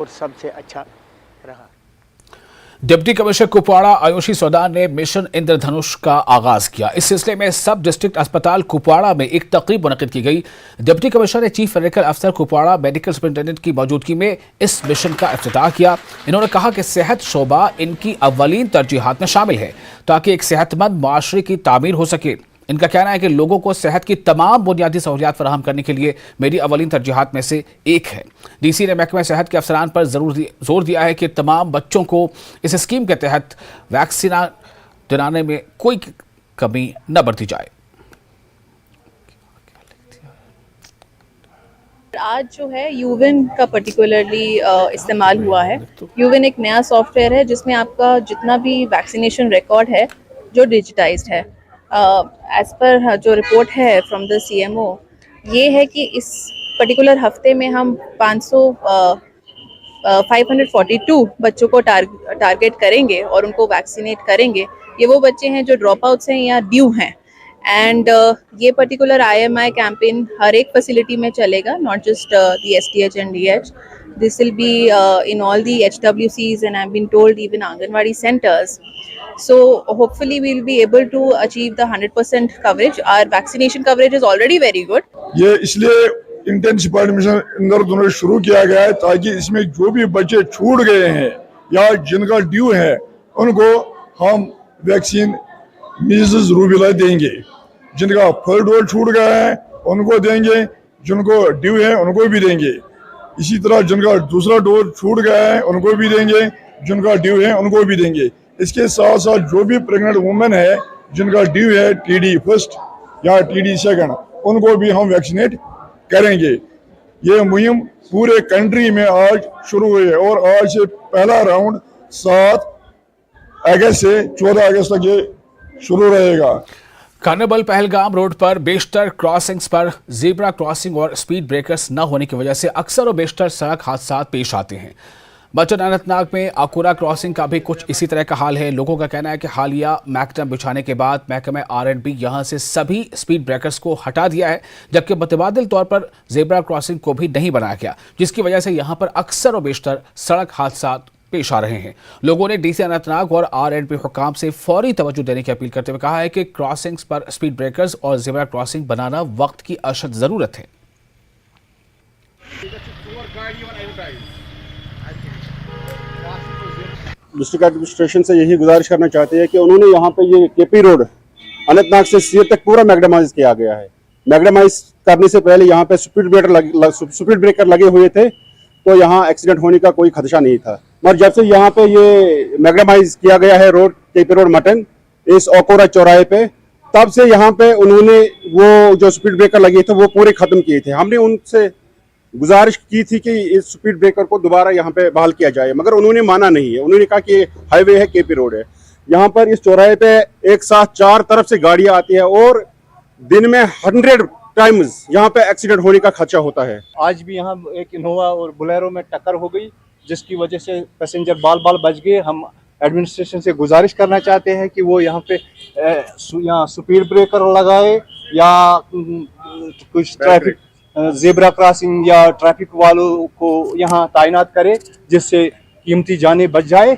और सबसे अच्छा रहा। डिप्टी कमिश्नर कुपवाड़ा आयुषी सौदान ने मिशन इंद्रधनुष का आगाज किया। इस सिलसिले में सब डिस्ट्रिक्ट अस्पताल कुपवाड़ा में एक तकरीब मुनक्किद की गई। डिप्टी कमिश्नर ने चीफ मेडिकल अफसर कुपवाड़ा मेडिकल सुपरिटेंडेंट की मौजूदगी में इस मिशन का इफ्तिताह किया। इन्होंने कहा कि सेहत शोबा इनकी अव्वलीन तरजीहात में शामिल है ताकि एक सेहतमंद माशरे की तामीर हो सके। इनका कहना है कि लोगों को सेहत की तमाम बुनियादी सहूलियात फराहम करने के लिए मेरी अवलीन तरजीहात में से एक है। डीसी ने महकमा सेहत के अफसरान पर जोर दिया है कि तमाम बच्चों को इस स्कीम के तहत वैक्सीन दिलाने में कोई कमी न बरती जाए। आज जो है यूविन का पर्टिकुलरली इस्तेमाल हुआ है। यूविन एक नया सॉफ्टवेयर है जिसमें आपका जितना भी वैक्सीनेशन रिकॉर्ड है जो डिजिटाइज्ड है। एज पर जो रिपोर्ट है फ्रॉम द CMO ये है कि इस पर्टिकुलर हफ्ते में हम 542 बच्चों को टारगेट करेंगे और उनको वैक्सीनेट करेंगे। ये वो बच्चे हैं जो ड्रॉप आउट्स हैं या ड्यू हैं। एंड ये पर्टिकुलर IMI कैंपेन हर एक फैसिलिटी में चलेगा, not just the STH and DH. This will be in all the HWCs and I've been told even Anganwadi centers. So hopefully we'll be able to achieve the 100% coverage. Our vaccination coverage is already very good. ये इसलिए intensified mission इंद्रधनुष शुरू किया गया है ताकि इसमें जो भी बच्चे छूट गए हैं या जिनका ड्यू है उनको हम वैक्सीन मीजल्स रूबेला देंगे। जिनका फर्स्ट डोज छूट गया है उनको देंगे, जिनको ड्यू है उनको भी देंगे। इसी तरह जिनका दूसरा डोज छूट गया है उनको भी देंगे, जिनका ड्यू है उनको भी देंगे। इसके साथ साथ जो भी प्रेग्नेंट वुमेन है जिनका ड्यू है TD फर्स्ट या TD सेकंड उनको भी हम वैक्सीनेट करेंगे। ये मुहिम पूरे कंट्री में आज शुरू हुई है और आज से पहला राउंड 7 अगस्त से 14 अगस्त तक ये शुरू रहेगा। कार्निवल पहलगाम रोड पर बेशतर क्रॉसिंग्स पर ज़ेब्रा क्रॉसिंग और स्पीड ब्रेकर्स न होने की वजह से अक्सर और बेशतर सड़क हादसा पेश आते हैं। बचन अनंतनाग में आकुरा क्रॉसिंग का भी कुछ इसी तरह का हाल है। लोगों का कहना है कि हालिया मैकडम बिछाने के बाद महकमा R&B यहां से सभी स्पीड ब्रेकर्स को हटा दिया है, जबकि मुतबादिल तौर पर ज़ेब्रा क्रॉसिंग को भी नहीं बनाया गया, जिसकी वजह से यहां पर अक्सर और बेशतर सड़क हादसा पेश आ रहे हैं। लोगों ने DC अनंतनाग और R&B हुकाम से फौरी तवज्जो देने की अपील करते हुए कहा है कि क्रॉसिंग्स पर स्पीड ब्रेकर्स और ज़ेब्रा क्रॉसिंग बनाना वक्त की अशद जरूरत है। डिस्ट्रिक्ट एडमिनिस्ट्रेशन से यही गुजारिश करना चाहते हैं कि उन्होंने यहाँ पे ये KP रोड अनंतनाग से सीर तक पूरा मैग्नेमाइज किया गया है। मैग्नेमाइज करने से पहले यहाँ पे स्पीड ब्रेकर लगे हुए थे तो यहाँ एक्सीडेंट होने का कोई खदशा नहीं था। मगर जब से यहाँ पे ये मैग्नेमाइज किया गया है रोड KP रोड मटन इस ओकोरा चौराहे पे, तब से यहाँ पे उन्होंने वो जो स्पीड ब्रेकर लगे थे वो पूरे खत्म किए थे। हमने उनसे गुजारिश की थी कि इस स्पीड ब्रेकर को दोबारा यहाँ पे बहाल किया जाए, मगर उन्होंने माना नहीं है। उन्होंने कहा कि हाईवे है, KP रोड है। यहाँ पर इस चौराहे पे एक साथ 4 तरफ से गाड़ियां आती है और दिन में 100 टाइम्स यहाँ पे एक्सीडेंट होने का खदशा होता है। आज भी यहाँ एक इनोवा और बोलेरो में टक्कर हो गई जिसकी वजह से पैसेंजर बाल बच गए। हम एडमिनिस्ट्रेशन से गुजारिश करना चाहते हैं कि वो यहाँ पे यहाँ स्पीड ब्रेकर लगाए या कुछ ट्रैफिक ज़ेब्रा क्रॉसिंग या ट्रैफिक वालों को यहाँ तैनात करे जिससे कीमती जानें बच जाए।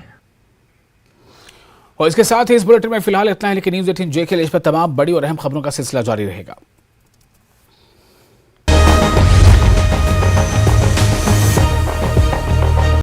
और इसके साथ ही इस बुलेटिन में फिलहाल इतना है, लेकिन न्यूज़ 18 J के लिए इस पर तमाम बड़ी और अहम खबरों का सिलसिला जारी रहेगा।